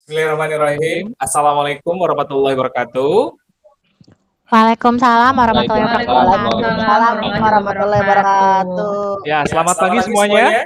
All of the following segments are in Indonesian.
Bismillahirrahmanirrahim. Assalamualaikum warahmatullahi wabarakatuh. Waalaikumsalam warahmatullahi wabarakatuh. Waalaikumsalam warahmatullahi wabarakatuh. Ya, selamat pagi semuanya.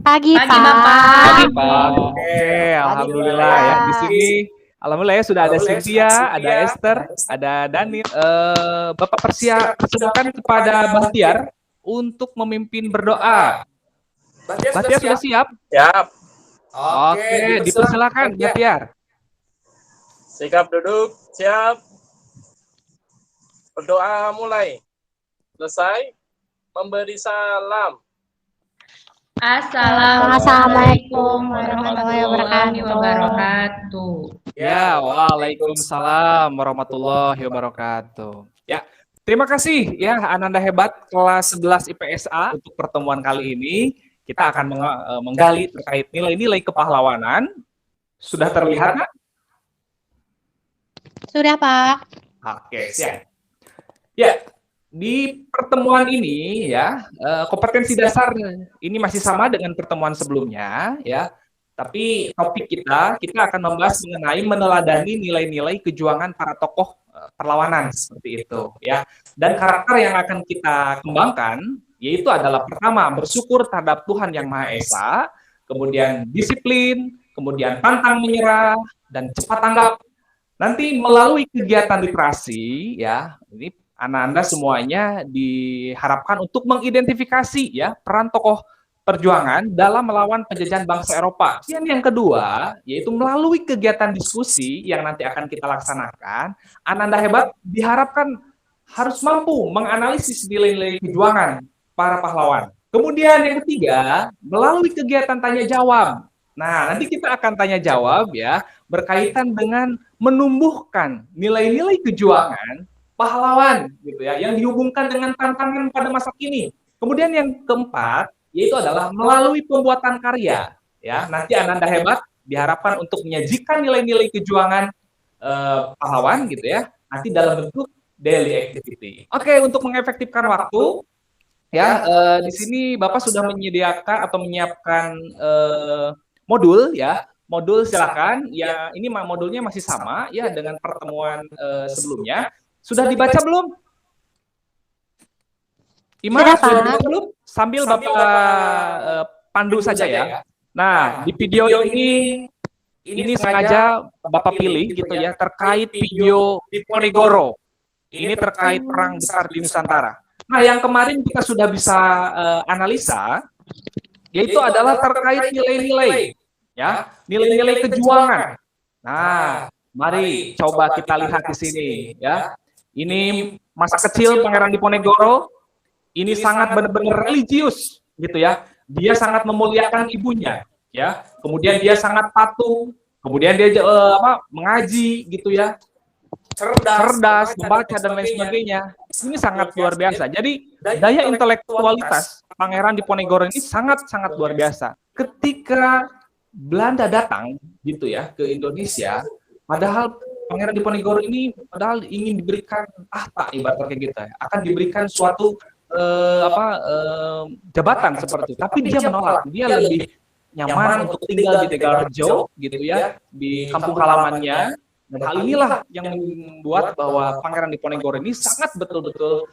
Pagi, Pagi, Pak. Bapak. Pagi, Pak. Oke, alhamdulillah ya. Di sini alhamdulillah ya sudah ada Cynthia, ada Esther, ada Daniel. Bapak persilakan kepada Bahtiar untuk memimpin berdoa. Bahtiar sudah siap? Siap. Oke, dipersilakan Bahtiar. Sikap duduk, siap. Berdoa mulai. Selesai. Memberi salam. Assalamualaikum warahmatullahi wabarakatuh. Ya, waalaikumsalam warahmatullahi wabarakatuh. Ya, terima kasih ya Ananda Hebat kelas 11 IPSA untuk pertemuan kali ini. Kita akan menggali terkait nilai-nilai kepahlawanan. Sudah terlihat, Nak? Sudah, Pak. Oke, siap. Ya, di pertemuan ini ya, kompetensi dasar ini masih sama dengan pertemuan sebelumnya ya. Tapi topik kita akan membahas mengenai meneladani nilai-nilai kejuangan para tokoh perlawanan seperti itu ya. Dan karakter yang akan kita kembangkan yaitu adalah pertama bersyukur terhadap Tuhan Yang Maha Esa, kemudian disiplin, kemudian pantang menyerah dan cepat tanggap. Nanti melalui kegiatan literasi ya, ini anak-anak semuanya diharapkan untuk mengidentifikasi ya peran tokoh perjuangan dalam melawan penjajahan bangsa Eropa. Dan yang kedua, yaitu melalui kegiatan diskusi yang nanti akan kita laksanakan, Ananda Hebat diharapkan harus mampu menganalisis nilai-nilai perjuangan para pahlawan. Kemudian yang ketiga, melalui kegiatan tanya jawab. Nah, nanti kita akan tanya jawab ya, berkaitan dengan menumbuhkan nilai-nilai kejuangan pahlawan gitu ya, yang dihubungkan dengan tantangan pada masa kini. Kemudian yang keempat, yaitu adalah melalui pembuatan karya ya. Nanti Ananda Hebat diharapkan untuk menyajikan nilai-nilai kejuangan pahlawan gitu ya, nanti dalam bentuk daily activity. Oke, untuk mengefektifkan waktu ya, di sini Bapak sudah menyediakan atau menyiapkan modul ya. Modul silakan. Ya, ini modulnya masih sama ya dengan pertemuan sebelumnya. Sudah dibaca belum? Ima, sudah dibaca belum? Sambil Bapak pandu saja ya. Nah, di video ini sengaja Bapak pilih gitu ya, terkait video Diponegoro. Ini terkait perang besar di Nusantara. Nah, yang kemarin kita sudah bisa analisa, yaitu adalah terkait nilai-nilai, ya, nilai-nilai kejuangan. Nah, mari coba kita lihat di sini, ya. Ini masa kecil Pangeran Diponegoro, ini sangat benar-benar religius, gitu ya. Dia sangat memuliakan ibunya, ya. Kemudian dia sangat patuh, kemudian dia mengaji, gitu ya. Cerdas, membaca dan lain sebagainya. Ini sangat luar biasa. Jadi daya intelektualitas Pangeran Diponegoro ini sangat-sangat luar biasa. Ketika Belanda datang gitu ya ke Indonesia, padahal Pangeran Diponegoro ini padahal ingin diberikan tahta ibaratnya kayak gitu ya, akan diberikan suatu jabatan seperti itu. Tapi dia menolak. Dia lebih nyaman untuk tinggal di Tegalrejo gitu ya, di kampung halamannya. Dan hal inilah yang membuat bahwa Pangeran Diponegoro ini sangat betul-betul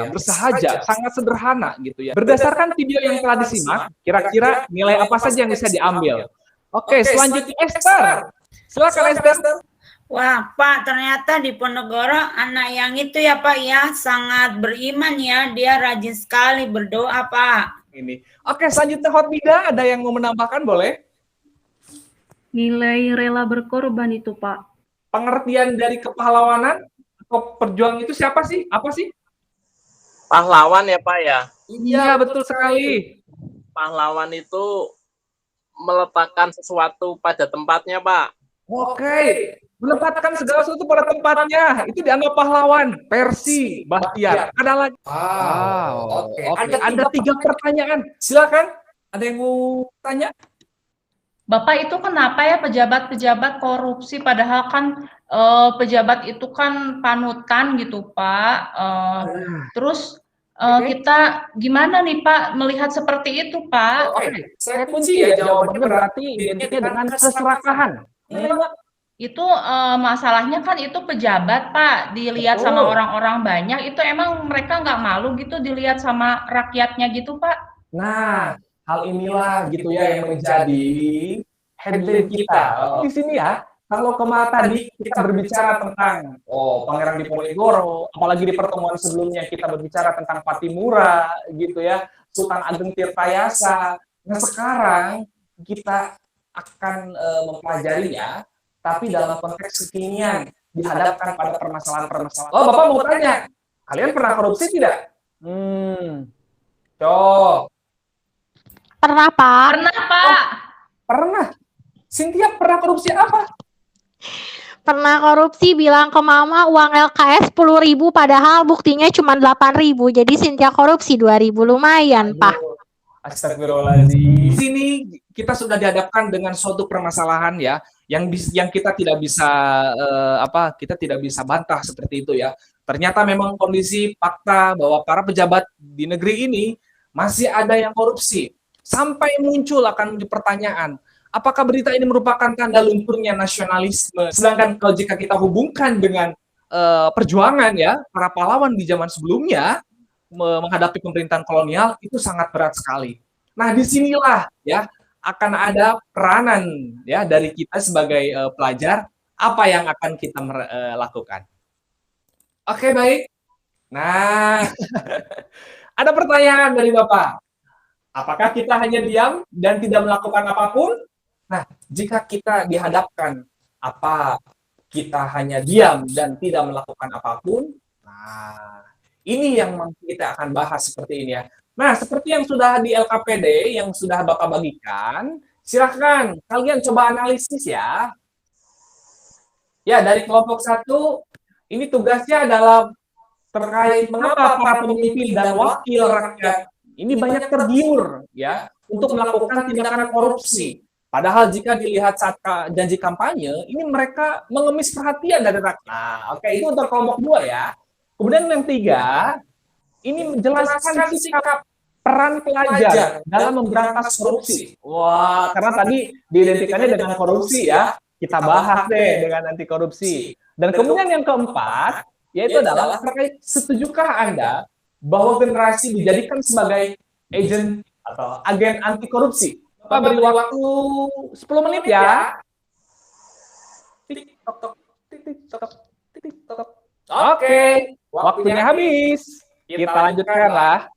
bersahaja, sangat sederhana gitu ya. Berdasarkan video yang telah disimak, kira-kira nilai apa saja yang bisa diambil? Oke, selanjutnya Esther. Silakan Esther. Wah, Pak, ternyata Diponegoro anak yang itu ya, Pak ya, sangat beriman ya. Dia rajin sekali berdoa, Pak. Ini. Oke, selanjutnya Hotmida, ada yang mau menambahkan boleh? Nilai rela berkorban itu, Pak. Pengertian dari kepahlawanan atau perjuangan itu siapa sih? Apa sih? Pahlawan ya, Pak ya? Iya, betul sekali. Pahlawan itu meletakkan sesuatu pada tempatnya, Pak. Oke, menempatkan segala sesuatu pada tempatnya. Itu dianggap pahlawan. Persi, Bahtiar. Ada lagi? Oke. Ada 3 pertanyaan. Silakan. Ada yang mau tanya? Bapak itu kenapa ya pejabat-pejabat korupsi padahal kan pejabat itu kan panutan gitu Pak. Terus Kita gimana nih Pak melihat seperti itu Pak? Oke, saya kunci ya jawabannya berarti identiknya dengan keserakahan. Itu masalahnya kan itu pejabat Pak, dilihat sama Betul. orang-orang banyak, itu emang mereka nggak malu gitu dilihat sama rakyatnya gitu Pak? Nah, hal inilah gitu ya yang menjadi headline kita. Di sini ya, kalau kemarin tadi kita berbicara tentang Pangeran Diponegoro, apalagi di pertemuan sebelumnya kita berbicara tentang Patimura gitu ya, Sultan Ageng Tirtayasa. Nah, sekarang kita akan mempelajarinya tapi dalam konteks kekinian dihadapkan pada permasalahan-permasalahan. Oh, Bapak mau tanya, kalian pernah korupsi tidak? Pernah, Pak. Pernah Pak. Pernah. Cynthia pernah korupsi apa? Pernah korupsi, bilang ke mama uang LKS 10.000 padahal buktinya cuma 8.000. Jadi Cynthia korupsi 2.000, lumayan, Pak. Astagfirullahaladzim. Di sini kita sudah dihadapkan dengan suatu permasalahan ya, yang kita tidak bisa kita tidak bisa bantah seperti itu ya. Ternyata memang kondisi fakta bahwa para pejabat di negeri ini masih ada yang korupsi. Sampai muncul akan pertanyaan, apakah berita ini merupakan tanda lunturnya nasionalisme? Sedangkan kalau jika kita hubungkan dengan perjuangan ya para pahlawan di zaman sebelumnya menghadapi pemerintahan kolonial, itu sangat berat sekali. Nah, disinilah ya akan ada peranan ya dari kita sebagai pelajar, apa yang akan kita lakukan. Oke, baik. Nah, ada pertanyaan dari Bapak. Apakah kita hanya diam dan tidak melakukan apapun? Nah, jika kita dihadapkan kita hanya diam dan tidak melakukan apapun, nah, ini yang kita akan bahas seperti ini ya. Nah, seperti yang sudah di LKPD, yang sudah Bapak bagikan, silahkan kalian coba analisis ya. Ya, dari kelompok 1, ini tugasnya adalah terkait mengapa para pemimpin dan wakil rakyat ini banyak tergiur ya untuk melakukan tindakan korupsi. Padahal jika dilihat saat janji kampanye, ini mereka mengemis perhatian dari rakyat. Nah, oke, itu untuk kelompok 2 ya. Kemudian yang 3, ini menjelaskan sikap peran pelajar dalam memberantas korupsi. Wah, karena tadi diidentikannya dengan korupsi ya. Kita bahas deh dengan anti korupsi. Dan kemudian yang keempat, yaitu adalah terkait setujukah Anda bahwa generasi dijadikan sebagai agen atau agen anti korupsi? Bapak beri waktu 10 menit ya. Oke, waktunya habis. Kita lanjutkan lah.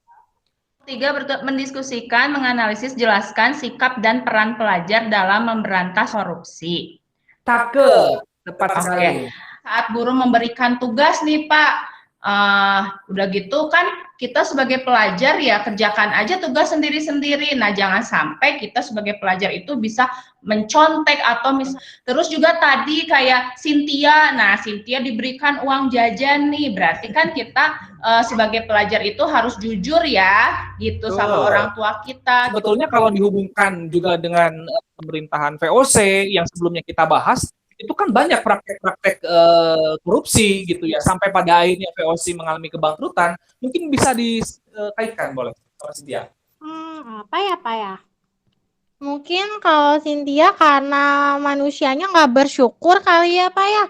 3, mendiskusikan, menganalisis, jelaskan sikap dan peran pelajar dalam memberantas korupsi. Cakep, tepat sekali. Saat guru memberikan tugas nih Pak, udah gitu kan kita sebagai pelajar ya kerjakan aja tugas sendiri-sendiri. Nah, jangan sampai kita sebagai pelajar itu bisa mencontek atau terus juga tadi kayak Cynthia, nah Cynthia diberikan uang jajan nih, berarti kan kita sebagai pelajar itu harus jujur ya gitu sama orang tua kita. Sebetulnya kalau dihubungkan juga dengan pemerintahan VOC yang sebelumnya kita bahas, itu kan banyak praktek-praktek korupsi gitu ya, sampai pada akhirnya VOC mengalami kebangkrutan. Mungkin bisa dikaitkan boleh sama Cynthia. Apa ya Pak ya? Mungkin kalau Cynthia karena manusianya nggak bersyukur kali ya Pak ya.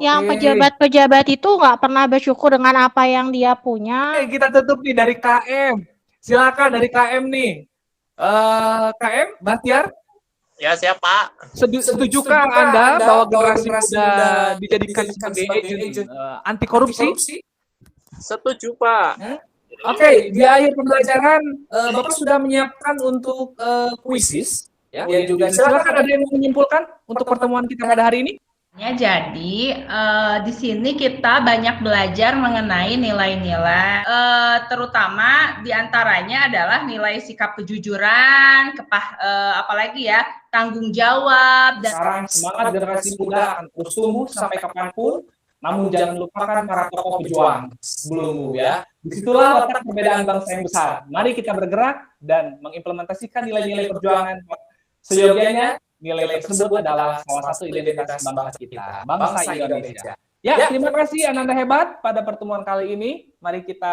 Yang pejabat-pejabat itu nggak pernah bersyukur dengan apa yang dia punya. Oke, kita tutup nih dari KM. Silakan dari KM nih. KM, Bahtiar. Ya, siapa? Setujukah Anda bahwa generasi muda dijadikan sebagai agen anti korupsi? Setuju, Pak. Oke, di akhir pembelajaran Bapak sudah menyiapkan untuk kuisis ya. Dan juga silakan ada yang mau menyimpulkan untuk pertemuan kita pada hari ini. Ya, jadi di sini kita banyak belajar mengenai nilai-nilai, terutama diantaranya adalah nilai sikap kejujuran, apalagi ya tanggung jawab. Dan sekarang semangat generasi muda akan terus tumbuh sampai kapanpun. Namun jangan lupakan para tokoh pejuang sebelummu ya. Disitulah letak perbedaan bangsa yang besar. Mari kita bergerak dan mengimplementasikan nilai-nilai perjuangan. Seyogianya nilai tersebut adalah salah satu identitas bangsa kita, bangsa Indonesia. Ya, terima kasih anak-anak hebat pada pertemuan kali ini. Mari kita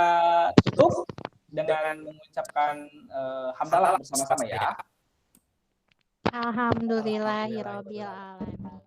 tutup dengan mengucapkan hamdalah bersama-sama ya. Alhamdulillahirobbilalamin.